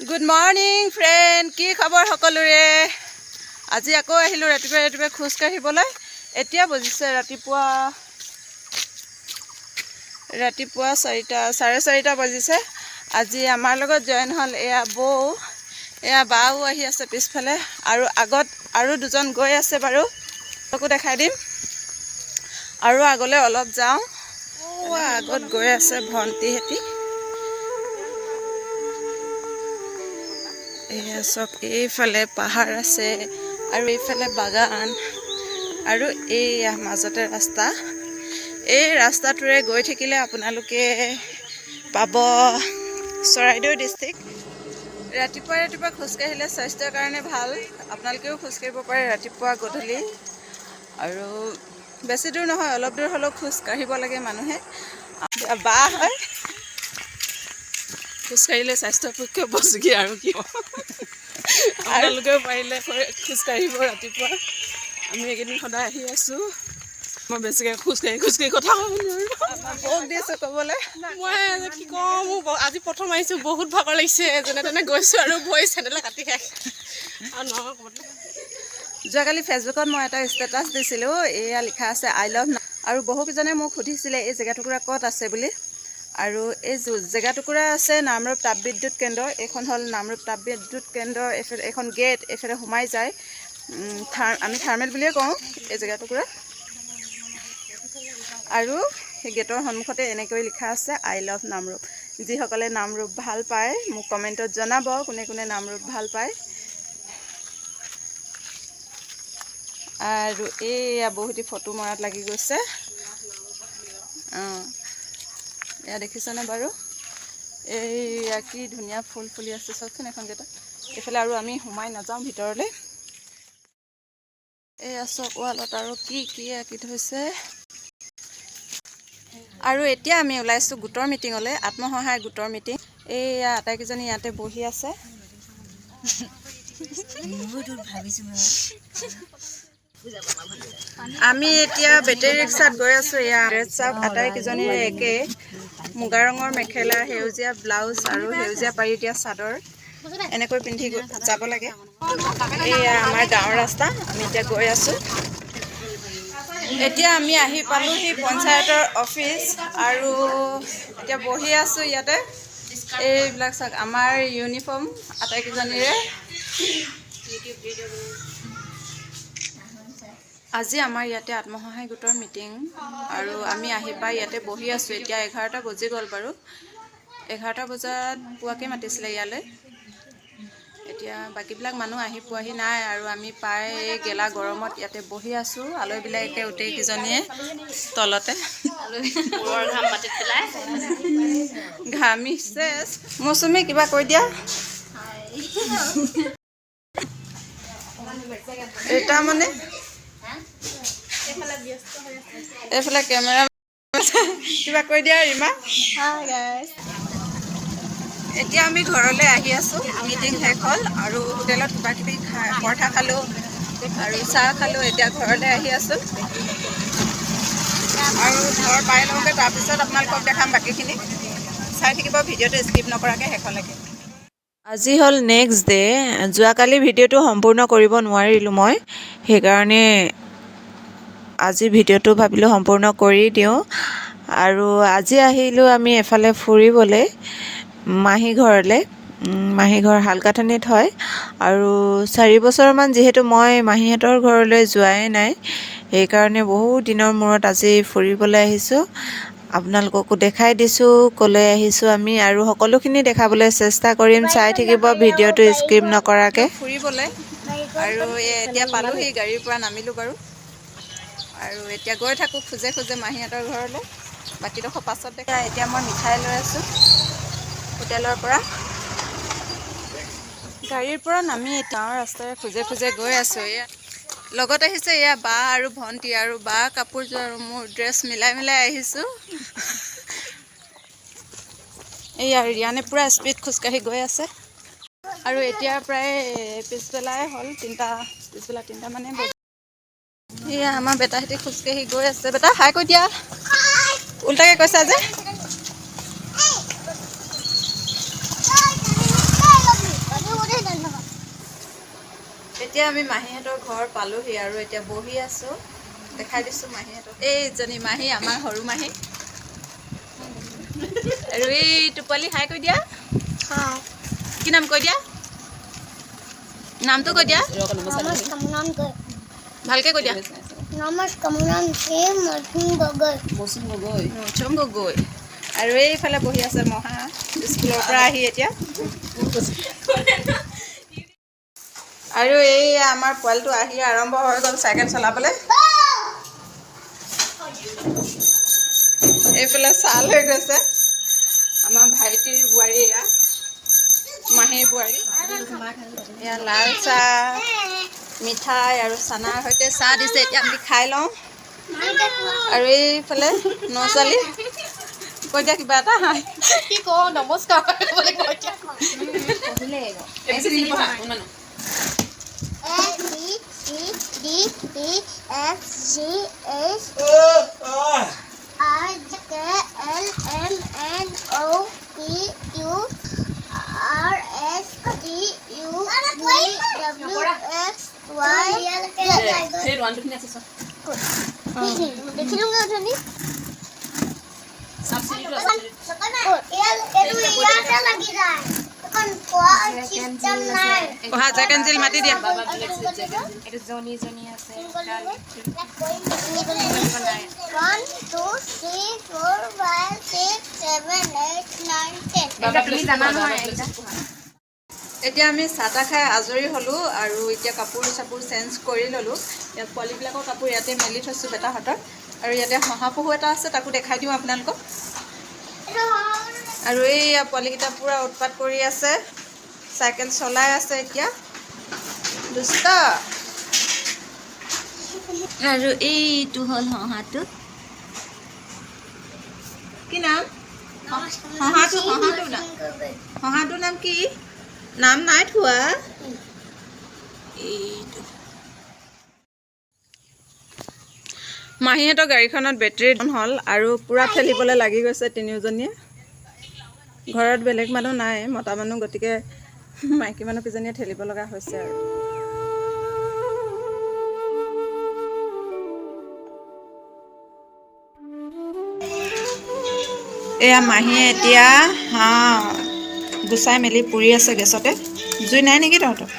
Good morning, friend. কি খবৰ সকলোৰে? আজি আকৌ আহিলো ৰাতিপুৱা খোজ কাঢ়িবলৈ। এতিয়া বজিছে ৰাতিপুৱা 4:30 বাজিছে। আজি আমাৰ লগত জয়েন হল এয়া বৌ, এয়া বাও আহি আছে পিছফালে আৰু আগত আৰু দুজন গৈ আছে বাৰু। তোকো দেখাই দিম। আৰু আগলৈ অলপ যাওঁ। আগত গৈ আছে ভন্টিহেতি। এয়া সব এইফালে পাহাৰ আছে আৰু এইফালে বাগান আৰু এইয়া মাজতে ৰাস্তা। এই ৰাস্তাটোৰে গৈ থাকিলে আপোনালোকে পাব চৰাইদেউ ডিষ্ট্ৰিক্ট। ৰাতিপুৱা খোজ কাঢ়িলে স্বাস্থ্যৰ কাৰণে ভাল। আপোনালোকেও খোজ কাঢ়িব পাৰে ৰাতিপুৱা গধূলি। আৰু বেছি দূৰ নহয়, অলপ দূৰ হ'লেও খোজ কাঢ়িব লাগে মানুহে। বা হয় খোজ কাঢ়িলে স্বাস্থ্যৰ পক্ষে উপযোগী আৰু কি আপোনালোকেও পাৰিলে খোজ কাঢ়িব ৰাতিপুৱা। আমি এইকেইদিন সদায় আহি আছোঁ। মই বেছিকৈ খোজ কাঢ়ি কথা ক'ব নোৱাৰোঁ। বৌক দি আছোঁ ক'বলৈ। মই কি কওঁ, মোৰ আজি প্ৰথম আহিছোঁ, বহুত ভাগৰ লাগিছে। যেনে তেনে গৈছোঁ আৰু ভৰি চেণ্ডেলে কাটি শেষ আৰু নহয় ক'বলৈ। যোৱাকালি ফেচবুকত মই এটা ষ্টেটাছ দিছিলোঁ। এয়া লিখা আছে আই লাভ। আৰু বহুকেইজনে মোক সুধিছিলে এই জেগাটুকুৰা ক'ত আছে বুলি। আৰু এই জেগাটুকুৰা আছে নামৰূপ তাপবিদ্যুৎ কেন্দ্ৰ। এইখন হ'ল নামৰূপ তাপবিদ্যুৎ কেন্দ্ৰ। এইখন গেট, এইফালে সোমাই যায়। আমি থাৰ্মেল বুলিয়ে কওঁ এই জেগাটুকুৰা। আৰু সেই গেটৰ সন্মুখতে এনেকৈ লিখা আছে আই লাভ নামৰূপ। যিসকলে নামৰূপ ভাল পায় মোক কমেণ্টত জনাব কোনে কোনে নামৰূপ ভাল পায়। আৰু এইয়া বহুতে ফটো মৰাত লাগি গৈছে। এয়া দেখিছেনে বাৰু? এইয়া কি ধুনীয়া ফুল ফুলি আছে চাওকচোন এখন গেটত। এইফালে আৰু আমি সোমাই নাযাওঁ ভিতৰলৈ। এইয়া চব ৱালত আৰু কি আঁকি থৈছে। আৰু এতিয়া আমি ওলাইছোঁ গোটৰ মিটিঙলৈ, আত্মসহায়ক গোটৰ মিটিং। এইয়া আটাইকেইজনী ইয়াতে বহি আছে। আমি এতিয়া বেটেৰী ৰিক্সাত গৈ আছোঁ। এয়া চাওক আটাইকেইজনীৰে একে মুগা ৰঙৰ মেখেলা, সেউজীয়া ব্লাউজ আৰু সেউজীয়া পাৰি দিয়া চাদৰ এনেকৈ পিন্ধি যাব লাগে। এয়া আমাৰ গাঁৱৰ ৰাস্তা। আমি এতিয়া গৈ আছোঁ। এতিয়া আমি আহি পালোহি পঞ্চায়তৰ অফিচ আৰু এতিয়া বহি আছোঁ ইয়াতে। এইবিলাক চাওক আমাৰ ইউনিফৰ্ম আটাইকেইজনীৰে। আজি আমাৰ ইয়াতে আত্মসহায়ক গোটৰ মিটিং আৰু আমি আহি পাই ইয়াতে বহি আছোঁ। এতিয়া 11টা বাজি গ'ল বাৰু। 11টা বজাত পুৱাকৈ মাতিছিলে ইয়ালৈ। এতিয়া বাকীবিলাক মানুহ আহি পোৱাহি নাই আৰু আমি পাই এই গেলা গৰমত ইয়াতে বহি আছোঁ। আলহীবিলাকে গোটেইকেইজনীয়ে তলতে ঘামিছে। মৌচুমী কিবা কৈ দিয়া। এটা মানে এইফালে কেমেৰা কিবা কৈ দিয়া ৰীমা। এতিয়া আমি ঘৰলৈ আহি আছোঁ। মিটিং শেষ হ'ল আৰু হোটেলত কিবা কিবি পৰঠা খালোঁ আৰু চাহ খালোঁ। এতিয়া ঘৰলৈ আহি আছোঁ আৰু ঘৰ পাই লওঁগৈ। তাৰপিছত আপোনালোকক দেখাম বাকীখিনি। চাই থাকিব ভিডিঅ'টো স্কিপ নকৰাকৈ শেষলৈকে। আজি হ'ল নেক্সট ডে'। যোৱাকালি ভিডিঅ'টো সম্পূৰ্ণ কৰিব নোৱাৰিলোঁ মই, সেইকাৰণে আজি ভিডিঅ'টো ভাবিলোঁ সম্পূৰ্ণ কৰি দিওঁ। আৰু আজি আহিলোঁ আমি এফালে ফুৰিবলৈ মাহী ঘৰলৈ। মাহী ঘৰ হালকাঠানিত হয়। আৰু 4 বছৰমান যিহেতু মই মাহীহঁতৰ ঘৰলৈ যোৱাই নাই, সেইকাৰণে বহুত দিনৰ মূৰত আজি ফুৰিবলৈ আহিছোঁ। আপোনালোককো দেখাই দিছোঁ ক'লৈ আহিছোঁ আমি আৰু সকলোখিনি দেখাবলৈ চেষ্টা কৰিম। চাই থাকিব ভিডিঅ'টো স্কিপ নকৰাকৈ ফুৰিবলৈ। আৰু এতিয়া পালোহি, গাড়ীৰ পৰা নামিলোঁ বাৰু। আৰু এতিয়া গৈ থাকোঁ খোজে খোজে মাহীহঁতৰ ঘৰলৈ। বাকীডোখৰ পাছত দেখা। এতিয়া মই মিঠাই লৈ আছোঁ হোটেলৰ পৰা। গাড়ীৰ পৰা নামি গাঁৱৰ ৰাস্তাৰে খোজে খোজে গৈ আছোঁ। এয়া লগত আহিছে এয়া বা আৰু ভণ্টি, আৰু বা কাপোৰযোৰ আৰু মোৰ ড্ৰেছ মিলাই আহিছোঁ। এইয়া ৰিয়ানে পূৰা স্পীড খোজকাঢ়ি গৈ আছে। আৰু এতিয়া প্ৰায় পিছবেলাই হ'ল, পিছবেলা 3টা মানে বজি। এয়া আমাৰ বেটাহঁতে খোজকাঢ়ি গৈ আছে। বেটা হাই কৈ দিয়া। উল্টাকৈ কৈছা যে। এতিয়া আমি মাহীহঁতৰ ঘৰ পালোহি আৰু এতিয়া বহি আছোঁ। দেখাই দিছোঁ মাহীহঁতক। এইজনী মাহী আমাৰ সৰু মাহী আৰু এই টোপালি হাই কৈ দিয়া। কি নাম কৈ দিয়া? নামটো কৈ দিয়া। ভালকে কৈ দিয়া। মৌচুম গগৈ। আৰু এইফালে বহি আছে মহা স্কুলৰ পৰা আহি এতিয়া। আৰু এই আমাৰ পোৱালিটো আহি আৰম্ভ হৈ গ'ল চাইকেল চলাবলৈ। এইফালে ছাল হৈ গৈছে আমাৰ ভাইটিৰ বোৱাৰী, এয়া মাহীৰ বোৱাৰী। এয়া লাল চাহ, মিঠাই আৰু চানাৰ সৈতে চাহ দিছে। এতিয়া আমি খাই লওঁ। আৰু এইফালে নছোৱালী কৈ দিয়া কিবা এটা। কি কওঁ, নমস্কাৰ। জেকেঞ্জিল মাতি দিয়া। এতিয়া আমি চাহ তাহ খাই আজৰি হ'লোঁ আৰু এতিয়া কাপোৰ চাপোৰ চেঞ্জ কৰি ল'লোঁ। ইয়াত পোৱালিবিলাকৰ কাপোৰ ইয়াতে মেলি থৈছোঁ বেটাহঁতৰ। আৰু ইয়াতে শহাপহু এটা আছে, তাকো দেখাই দিওঁ আপোনালোকক। আৰু এইয়া পোৱালিকেইটা পূৰা উৎপাত কৰি আছে, চাইকেল চলাই আছে এতিয়া দুষ্ট। আৰু এইটো হ'ল শহাটো। কি নাম? শহাটোৰ নাম কি? নাম নাই থোৱা। এইটো মাহীহঁতৰ গাড়ীখনত বেটেৰী ডাউন হ'ল আৰু পূৰা ঠেলিবলৈ লাগি গৈছে তিনিওজনীয়ে। ঘৰত বেলেগ মানুহ নাই, মতা মানুহ, গতিকে মাইকী মানুহ কেইজনীয়ে ঠেলিব লগা হৈছে আৰু। এয়া মাহীয়ে এতিয়া হাঁহ গুচাই মেলি পুৰি আছে গেছতে। জুই নাই নেকি তহঁতৰ?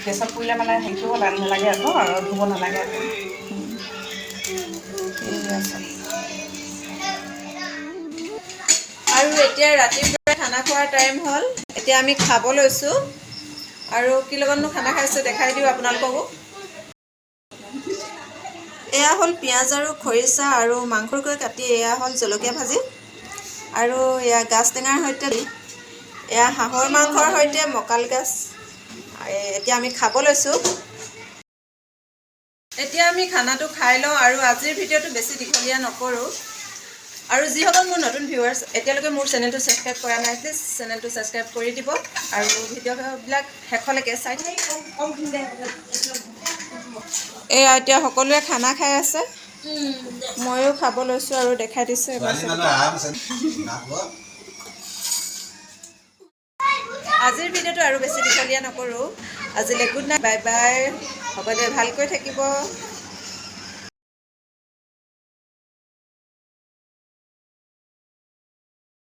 গেছত পুৰিলে মানে হেৰি কৰিব নালাগে আকৌ, আৰু ধুব নালাগে আকৌ। আৰু এতিয়া ৰাতিপুৱা খানা খোৱাৰ টাইম হ'ল। এতিয়া আমি খাব লৈছোঁ। আৰু কি লগতনো খানা খাইছোঁ দেখাই দিওঁ আপোনালোককো। এয়া হ'ল পিঁয়াজ আৰু খৰিচা আৰু মাংসকৈ কাটি এয়া হ'ল জলকীয়া ভাজি। আৰু এয়া গাজ টেঙাৰ সৈতে, এয়া হাঁহৰ মাংসৰ সৈতে মকাল গাজ। এতিয়া আমি খাব লৈছোঁ। এতিয়া আমি খানাটো খাই লওঁ আৰু আজিৰ ভিডিঅ'টো বেছি দীঘলীয়া নকৰোঁ। আৰু যিসকল মোৰ নতুন ভিউৱাৰ্ছ এতিয়ালৈকে মোৰ চেনেলটো ছাবস্ক্ৰাইব কৰা নাই, প্লিজ চেনেলটো ছাবস্ক্ৰাইব কৰি দিব আৰু ভিডিঅ'বিলাক শেষলৈকে চাই থাকিব। এয়া এতিয়া সকলোৱে খানা খাই আছে, ময়ো খাব লৈছোঁ আৰু দেখাই দিছোঁ। আজিৰ ভিডিঅ'টো আৰু বেছি দীঘলীয়া নকৰোঁ। আজিলৈ গুড নাইট, বাই বাই। হ'ব দে, ভালকৈ থাকিব।